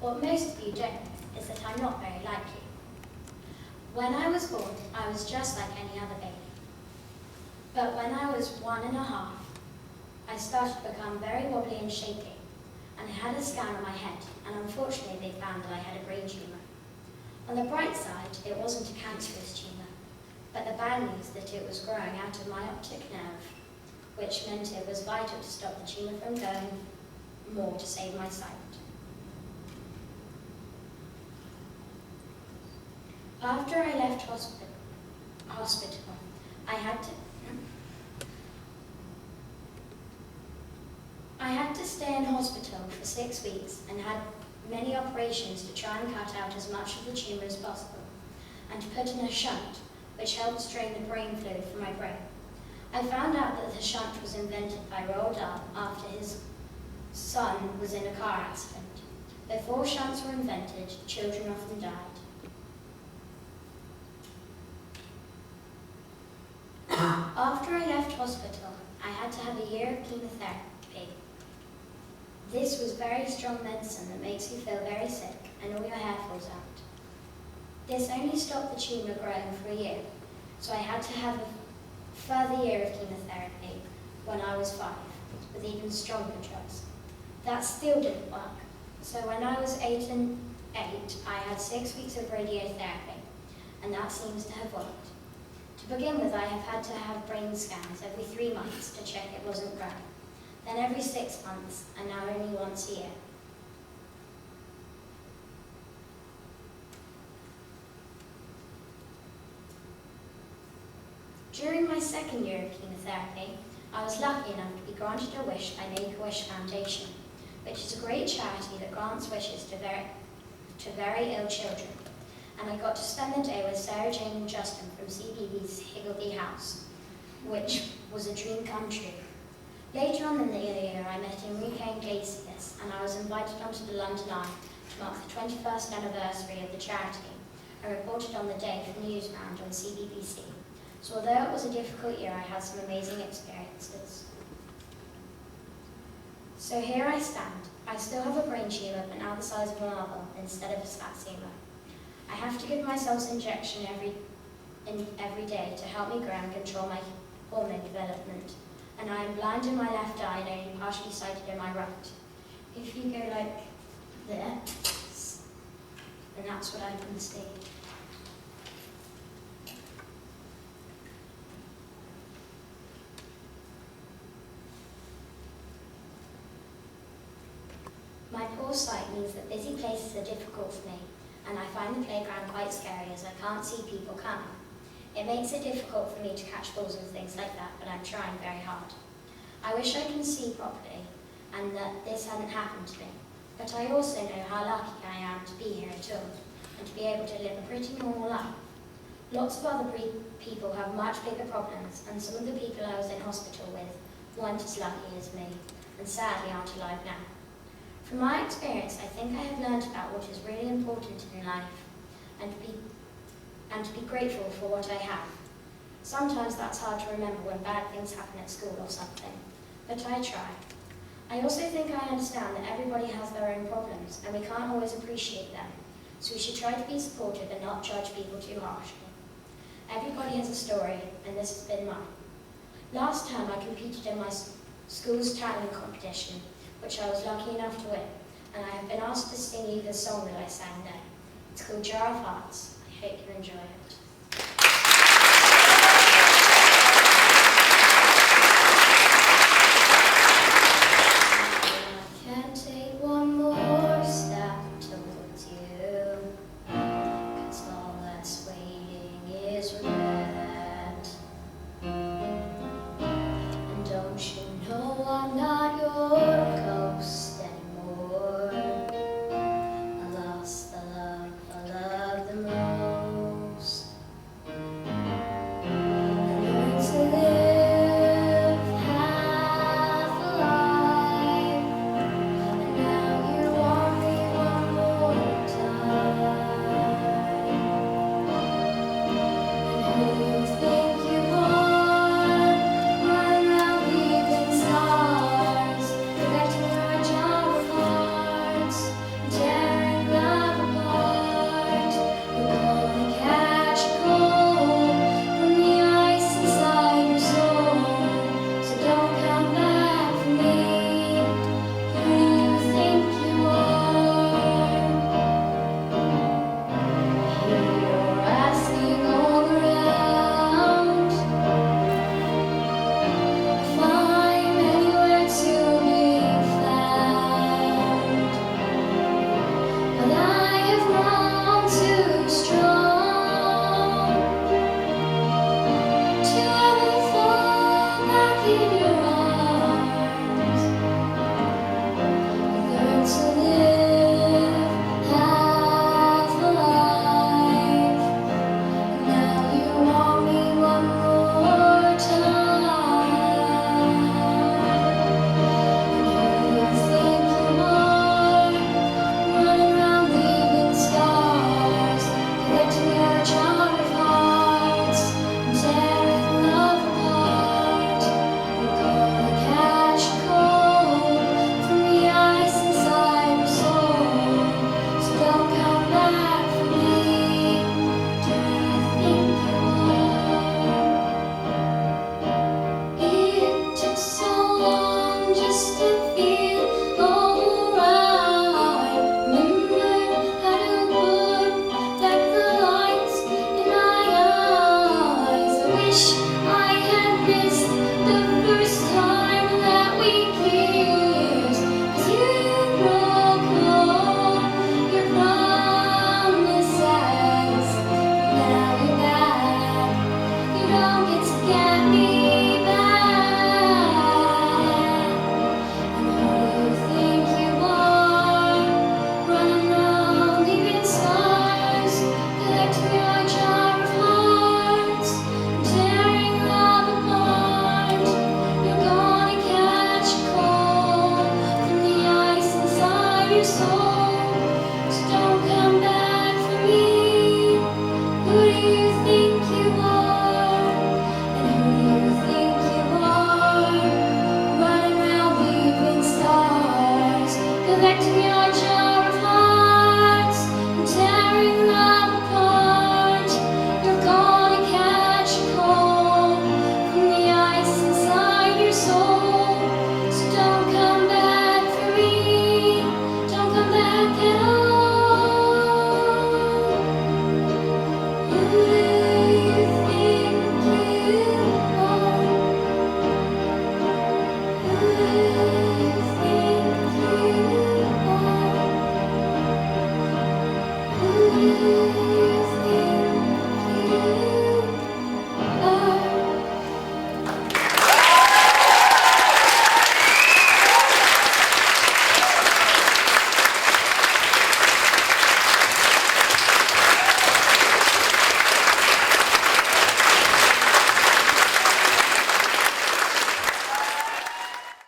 What most of you don't know is that I'm not very like you. When I was born, I was just like any other baby. But when I was 1.5, I started to become very wobbly and shaky, and I had a scan on my head, and unfortunately they found that I had a brain tumour. On the bright side, it wasn't a cancerous tumour, but the bad news that it was growing out of my optic nerve, which meant it was vital to stop the tumour from going more to save my sight. After I left hospital, I had to stay in hospital for 6 weeks and had many operations to try and cut out as much of the tumour as possible, and to put in a shunt, which helps drain the brain fluid from my brain. I found out that the shunt was invented by Roald Dahl after his son was in a car accident. Before shunts were invented, children often died. After I left hospital, I had to have a year of chemotherapy. This was very strong medicine that makes you feel very sick and all your hair falls out. This only stopped the tumour growing for a year, so I had to have a further year of chemotherapy when I was 5, with even stronger drugs. That still didn't work, so when I was 8, I had 6 weeks of radiotherapy, and that seems to have worked. To begin with, I have had to have brain scans every 3 months to check it wasn't growing, then every 6 months, and now only once a year. During my 2nd year of chemotherapy, I was lucky enough to be granted a wish by Make-A-Wish Foundation, which is a great charity that grants wishes to very ill children. And I got to spend the day with Sarah Jane and Justin from CBB's Higgleby House, which was a dream come true. Later on in the year, I met Enrique Iglesias, and I was invited onto the London Eye to mark the 21st anniversary of the charity, and reported on the day for News Round on CBBC. So although it was a difficult year, I had some amazing experiences. So here I stand. I still have a brain tumour, but now the size of a marble instead of a spatsuma. I have to give myself an injection every day to help me grow and control my hormone development. And I am blind in my left eye and only partially sighted in my right. If you go like there, then that's what I can see. My poor sight means that busy places are difficult for me, and I find the playground quite scary as I can't see people coming. It makes it difficult for me to catch balls and things like that, but I'm trying very hard. I wish I can see properly and that this hadn't happened to me, but I also know how lucky I am to be here at all and to be able to live a pretty normal life. Lots of other people have much bigger problems, and some of the people I was in hospital with weren't as lucky as me, and sadly aren't alive now. From my experience, I think I have learned about what is really important in life and to be grateful for what I have. Sometimes that's hard to remember when bad things happen at school or something, but I try. I also think I understand that everybody has their own problems and we can't always appreciate them, so we should try to be supportive and not judge people too harshly. Everybody has a story, and this has been mine. Last term I competed in my school's talent competition, which I was lucky enough to win, and I have been asked to sing you the song that I sang there. It's called Jar of Hearts. I hope you enjoy it.